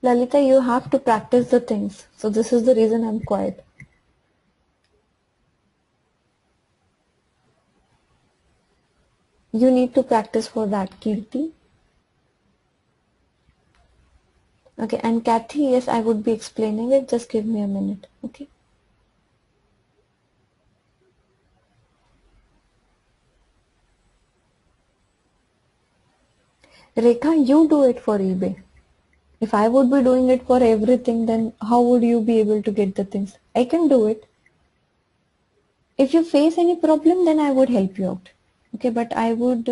Lalita, you have to practice the things. So this is the reason I'm quiet. You need to practice for that, Kirti. Okay, and Kathy, yes, I would be explaining it. Just give me a minute, okay? Rekha, you do it for eBay. If I would be doing it for everything, then how would you be able to get the things? I can do it. If you face any problem, then I would help you out. Okay, but I would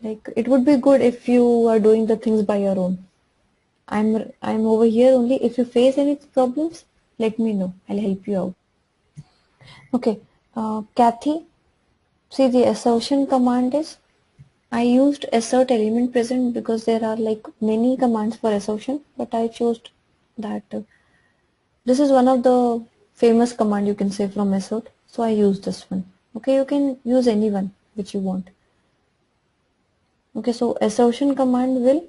like it would be good if you are doing the things by your own. I'm over here only. If you face any problems, let me know. I'll help you out. Okay, Kathy, see the assertion command is I used assert element present because there are like many commands for assertion, but I chose that. This is one of the famous command you can say from assert, so I use this one. Okay, you can use any one which you want. Okay, so assertion command will,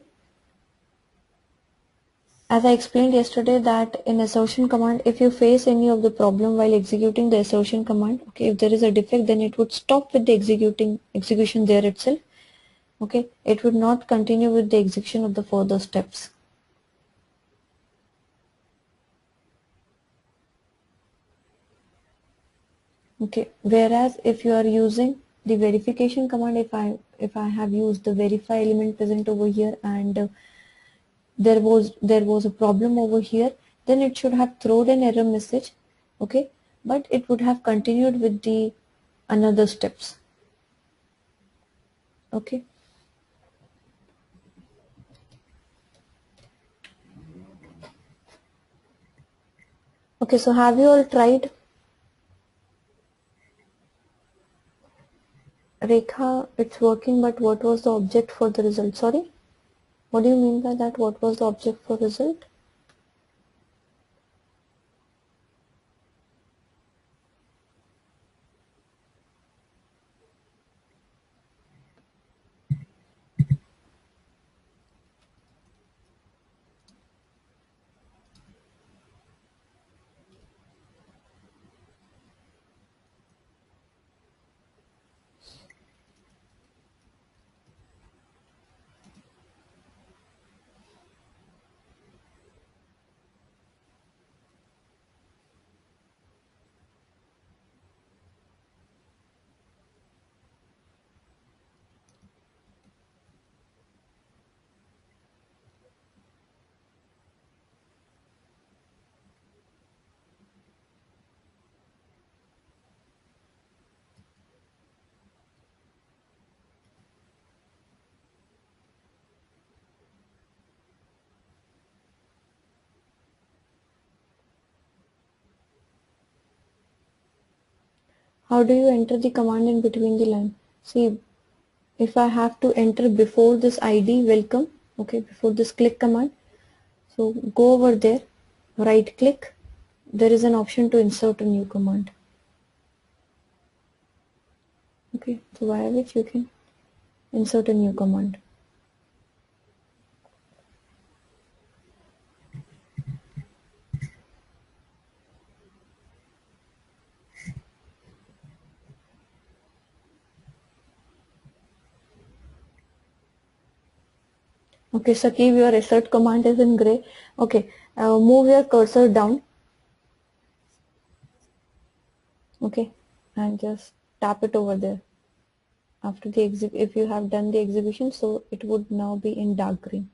as I explained yesterday, that in assertion command, if you face any of the problem while executing the assertion command, okay, if there is a defect, then it would stop with the execution there itself. Okay, it would not continue with the execution of the further steps. Okay, whereas if you are using the verification command, if I have used the verify element present over here and there was a problem over here, then it should have thrown an error message, okay, but it would have continued with the another steps. Okay, okay, so have you all tried? Rekha, it's working, but what was the object for the result? Sorry, what do you mean by that? What was the object for result? How do you enter the command in between the line? See, if I have to enter before this ID welcome, okay, before this click command, so go over there, right click, there is an option to insert a new command. Okay, so via which you can insert a new command. Okay, Sakiv, your assert command is in gray. Okay, move your cursor down. Okay, and just tap it over there. After the if you have done the execution, so it would now be in dark green.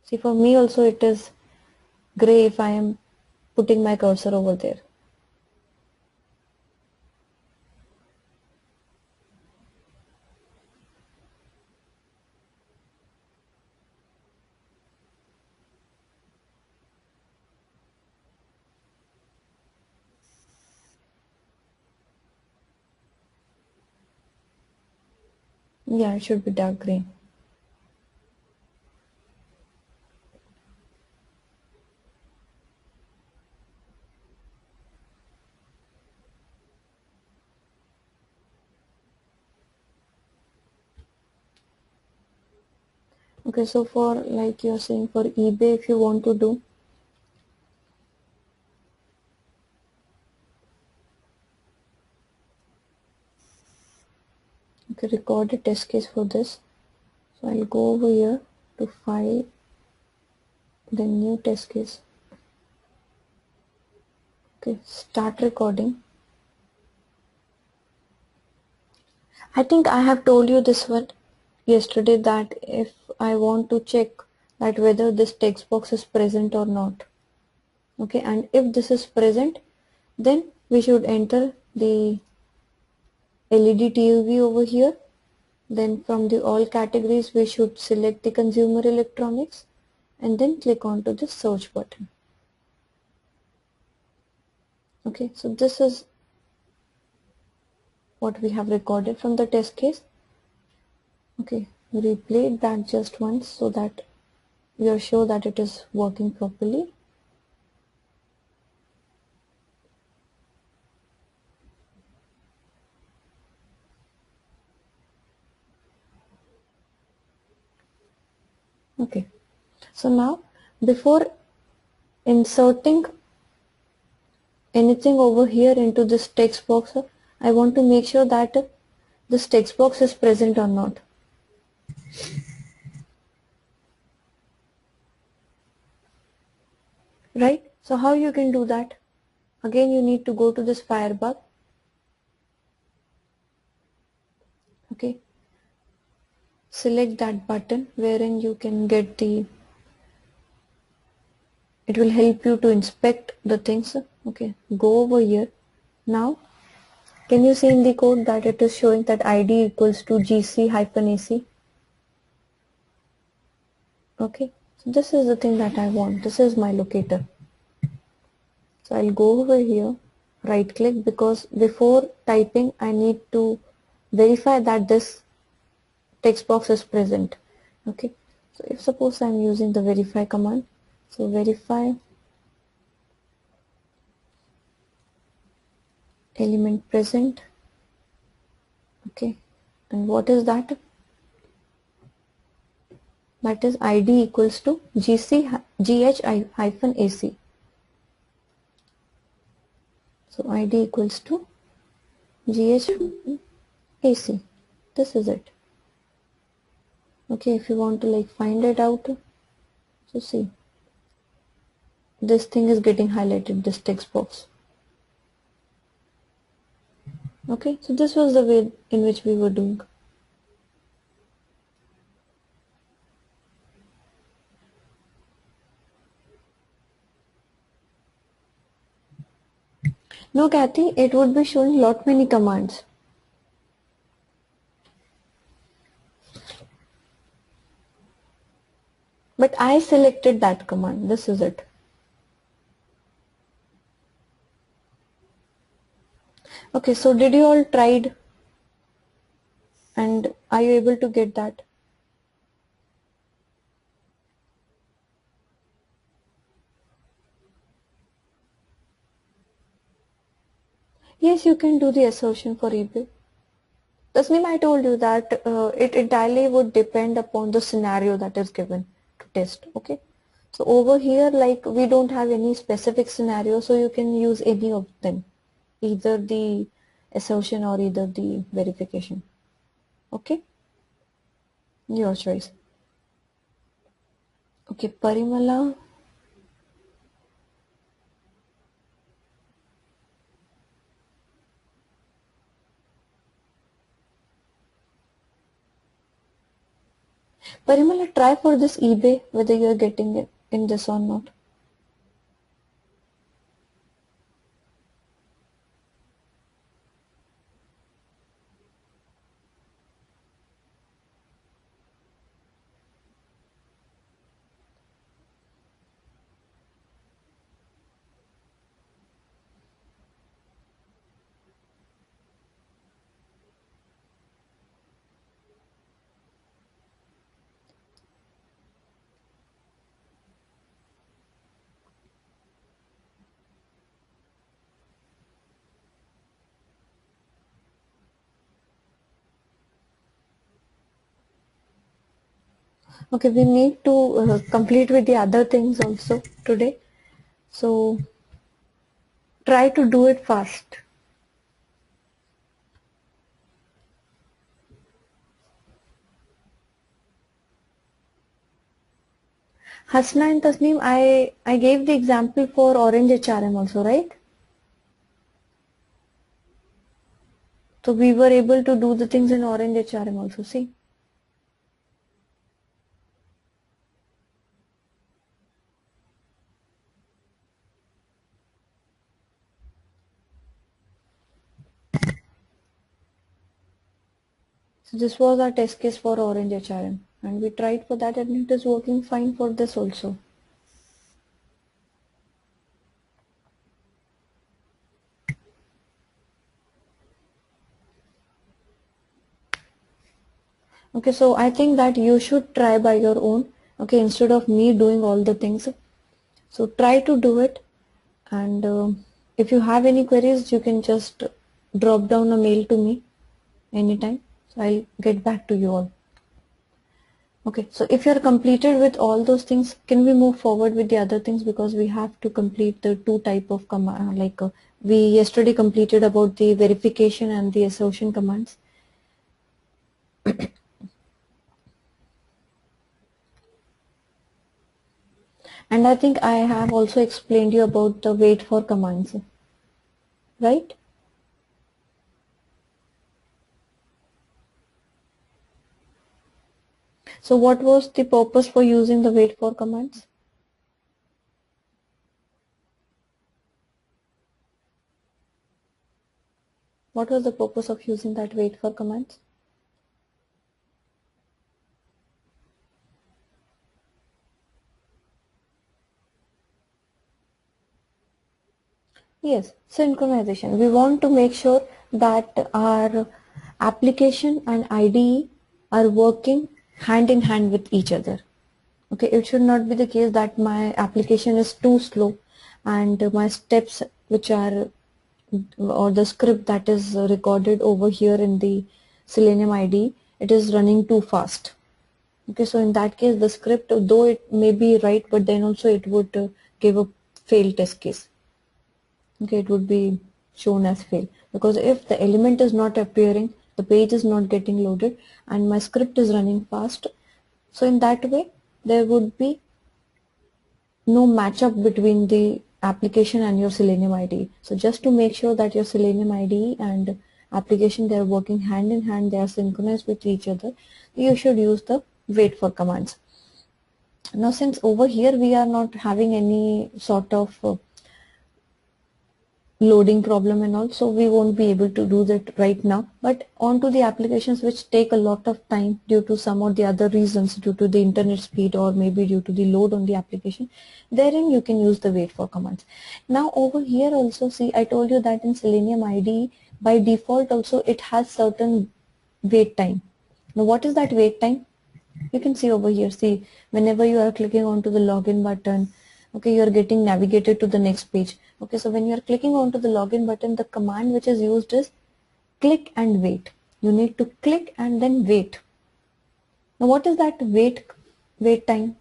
See, for me also it is gray if I am putting my cursor over there. Yeah, it should be dark green. Okay, so for like you're saying for eBay, if you want to do, okay, record a test case for this. So I'll go over here to file, the new test case. Okay, start recording. I think I have told you this one yesterday, that if I want to check that whether this text box is present or not. Okay, and if this is present, then we should enter the LED TV over here. Then from the all categories we should select the consumer electronics and then click on to the search button. Okay, so this is what we have recorded from the test case. Okay, replay that just once so that we are sure that it is working properly. Okay, so now before inserting anything over here into this text box, I want to make sure that this text box is present or not. Right? So how you can do that? Again, you need to go to this firebar. Okay. Select that button wherein you can get the, it will help you to inspect the things. Okay. Go over here. Now, can you see in the code that it is showing that ID equals to GC-AC? Okay. So this is the thing that I want. This is my locator. So I'll go over here, right click, because before typing I need to verify that this text box is present. Okay, so if suppose I'm using the verify command, so verify element present. Okay, and what is that? That is ID equals to GH-AC. So ID equals to GH-AC. This is it. Okay, if you want to like find it out, so see, this thing is getting highlighted, this text box. Okay, so this was the way in which we were doing. No, Kathy, it would be showing lot many commands. But I selected that command. This is it. Okay, so did you all tried and are you able to get that? Yes, you can do the assertion for eBay. Tasneem, I told you that it entirely would depend upon the scenario that is given to test. Okay. So over here, like we don't have any specific scenario, so you can use any of them, either the assertion or either the verification. Okay. Your choice. Okay, Parimala. Parimala, try for this eBay whether you are getting it in this or not. Okay, we need to complete with the other things also today. So try to do it fast. Hasna and Tasneem, I gave the example for Orange HRM also, right? So we were able to do the things in Orange HRM also, see? So this was our test case for Orange HRM and we tried for that and it is working fine for this also. Okay, so I think that you should try by your own, okay, instead of me doing all the things. So try to do it, and if you have any queries, you can just drop down a mail to me anytime. So I'll get back to you all. Okay, so if you're completed with all those things, can we move forward with the other things, because we have to complete the two type of command, we yesterday completed about the verification and the assertion commands. And I think I have also explained you about the wait for commands, right? So what was the purpose for using the wait for commands? What was the purpose of using that wait for commands? Yes, synchronization. We want to make sure that our application and IDE are working hand in hand with each other. Okay, it should not be the case that my application is too slow and my steps which are, or the script that is recorded over here in the Selenium IDE, it is running too fast. Okay, so in that case the script, though it may be right, but then also it would give a failed test case. Okay, it would be shown as fail, because if the element is not appearing, the page is not getting loaded and my script is running fast, so in that way there would be no matchup between the application and your Selenium IDE. So just to make sure that your Selenium IDE and application, they are working hand in hand, they are synchronized with each other, you should use the wait for commands. Now since over here we are not having any sort of loading problem and all, so we won't be able to do that right now, but on to the applications which take a lot of time due to some or the other reasons, due to the internet speed or maybe due to the load on the application, therein you can use the wait for commands. Now over here also, see, I told you that in Selenium IDE by default also it has certain wait time. Now what is that wait time? You can see over here, see, whenever you are clicking onto the login button, okay, you are getting navigated to the next page. Okay, so when you are clicking onto the login button, the command which is used is click and wait. You need to click and then wait. Now what is that wait time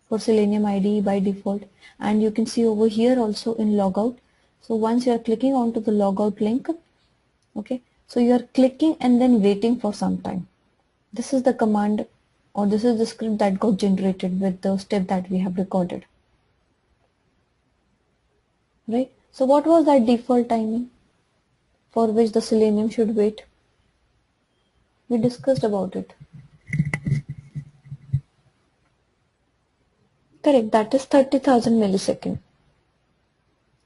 for Selenium IDE by default? And you can see over here also in logout. So once you are clicking onto the logout link, okay, so you are clicking and then waiting for some time. This is the command, or this is the script that got generated with the step that we have recorded. Right? So what was that default timing for which the Selenium should wait? We discussed about it. Correct, that is 30,000 millisecond.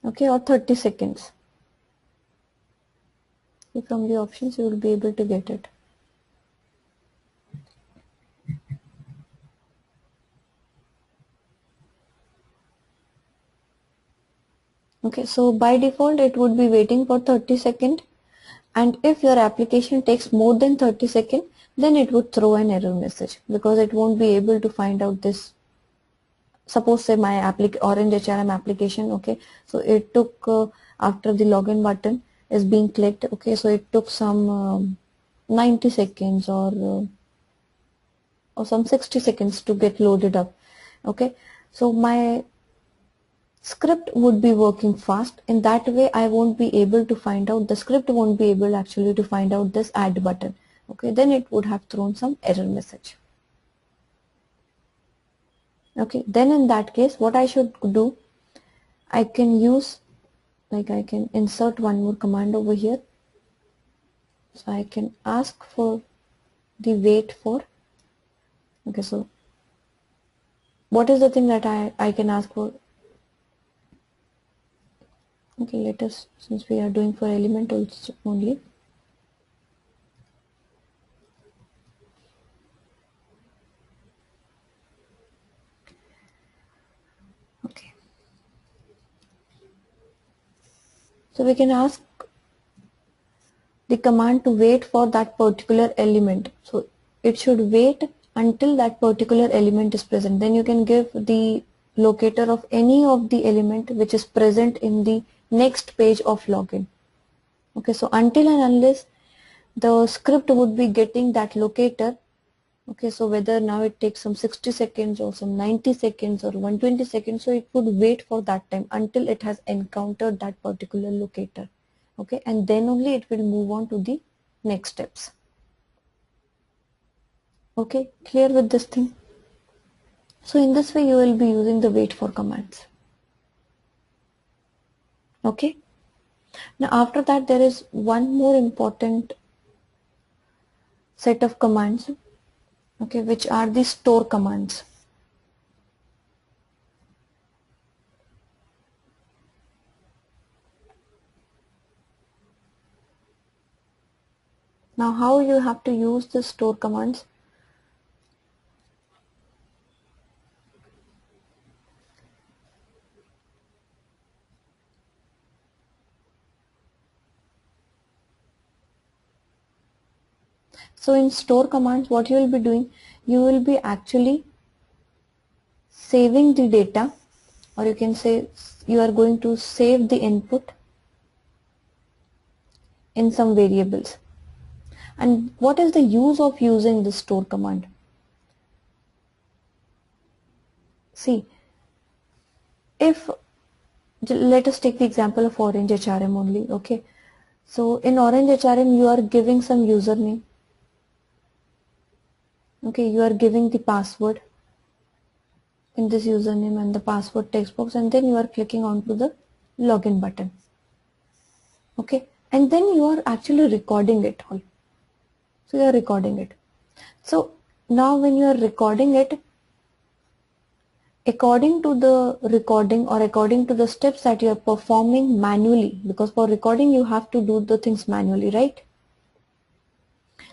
Okay, or 30 seconds. So from the options you will be able to get it. Okay, so by default it would be waiting for 30 seconds, and if your application takes more than 30 seconds, then it would throw an error message because it won't be able to find out this. Suppose say my Orange HRM application, okay, so it took after the login button is being clicked, okay, so it took some 90 seconds or or some 60 seconds to get loaded up. Okay, so my script would be working fast. In that way, I won't be able to find out, the script won't be able actually to find out this add button. Okay, then it would have thrown some error message. Okay, then in that case, what I should do, I can use, like I can insert one more command over here. So I can ask for the wait for. Okay, so what is the thing that I can ask for? Okay, let us, since we are doing for element also only. Okay. So we can ask the command to wait for that particular element. So it should wait until that particular element is present. Then you can give the locator of any of the element which is present in the next page of login. Okay, so until and unless the script would be getting that locator. Okay, so whether now it takes some 60 seconds or some 90 seconds or 120 seconds, so it would wait for that time until it has encountered that particular locator. Okay, and then only it will move on to the next steps. Okay, clear with this thing? So in this way you will be using the wait for commands. Okay, now after that there is one more important set of commands, okay, which are the store commands. Now how you have to use the store commands? So in store commands, what you will be doing, you will be actually saving the data, or you can say you are going to save the input in some variables. And what is the use of using the store command? See, if, let us take the example of Orange HRM only, okay. So in Orange HRM, you are giving some username, okay, you are giving the password in this username and the password text box, and then you are clicking onto the login button, okay, and then you are actually recording it all. So you are recording it. So now when you are recording it, according to the recording or according to the steps that you are performing manually, because for recording you have to do the things manually, right?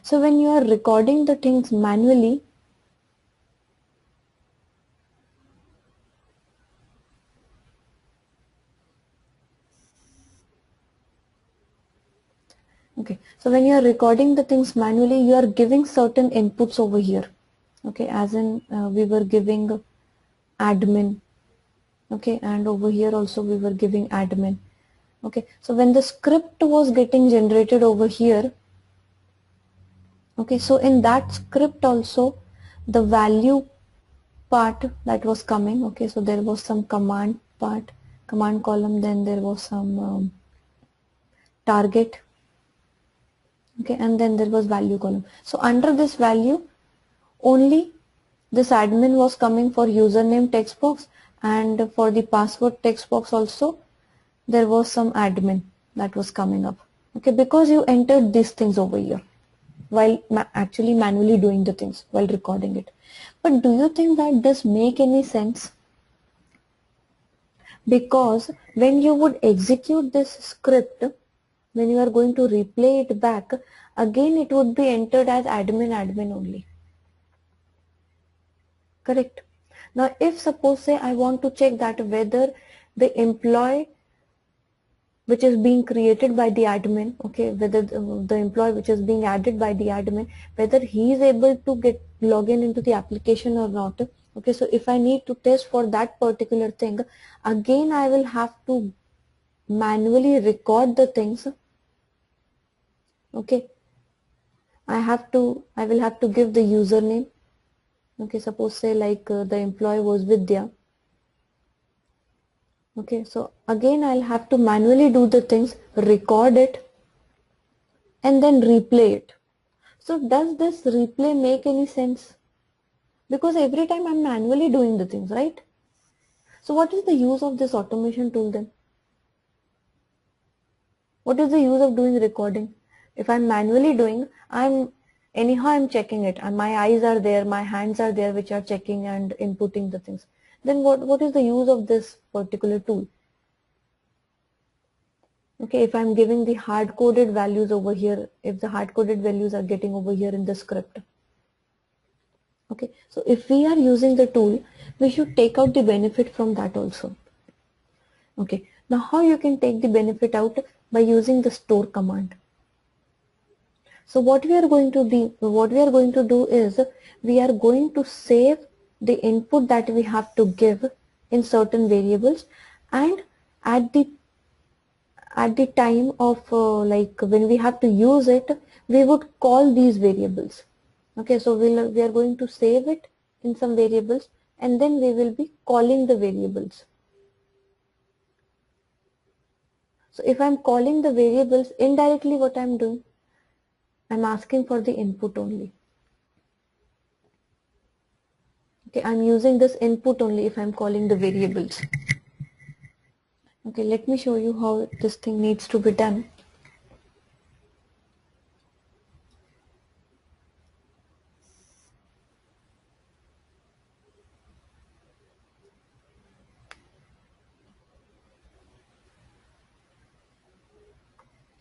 So when you are recording the things manually, okay, so when you are recording the things manually, you are giving certain inputs over here, okay, as in we were giving admin, okay, and over here also we were giving admin, okay. So when the script was getting generated over here, okay, so in that script also the value part that was coming, okay, so there was some command part, command column, then there was some target, okay, and then there was value column. So under this value only this admin was coming for username text box, and for the password text box also there was some admin that was coming up, okay, because you entered these things over here while actually manually doing the things while recording it. But do you think that does make any sense? Because when you would execute this script, when you are going to replay it back, again it would be entered as admin only. Correct. Now if suppose say I want to check that whether the employee which is being created by the admin, okay, whether the employee which is being added by the admin, whether he is able to get login into the application or not, okay, so if I need to test for that particular thing, again I will have to manually record the things, okay, I will have to give the username, Okay, suppose say like the employee was Vidya. Okay, so again I'll have to manually do the things, record it, and then replay it. So does this replay make any sense? Because every time I'm manually doing the things, right? So what is the use of this automation tool then? What is the use of doing recording? If I'm manually doing, I'm checking it, and my eyes are there, my hands are there, which are checking and inputting the things. Then what is the use of this particular tool? Okay, if I'm giving the hard-coded values over here, if the hard-coded values are getting over here in the script. Okay, so if we are using the tool, we should take out the benefit from that also. Okay, now how you can take the benefit out? By using the store command. So what we are going to do is we are going to save the input that we have to give in certain variables, and at the time of like when we have to use it, we would call these variables. Okay, so we are going to save it in some variables, and then we will be calling the variables. So if I'm calling the variables, indirectly what I'm doing, I'm asking for the input only. Okay, I'm using this input only if I'm calling the variables. Okay, let me show you how this thing needs to be done.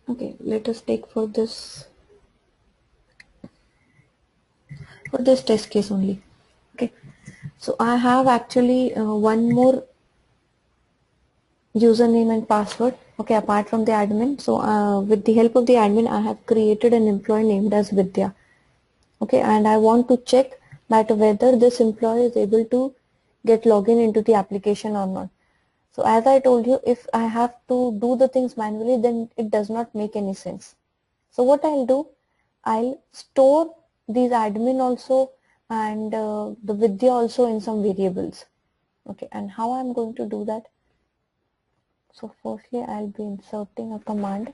Okay, let us take for this test case only. Okay, so I have actually one more username and password, okay, apart from the admin. So with the help of the admin, I have created an employee named as Vidya. Okay, and I want to check that whether this employee is able to get login into the application or not. So as I told you, if I have to do the things manually, then it does not make any sense. So what I'll do, I'll store these admin also and the Vidya also in some variables. Okay, and how I'm going to do that? So firstly, I'll be inserting a command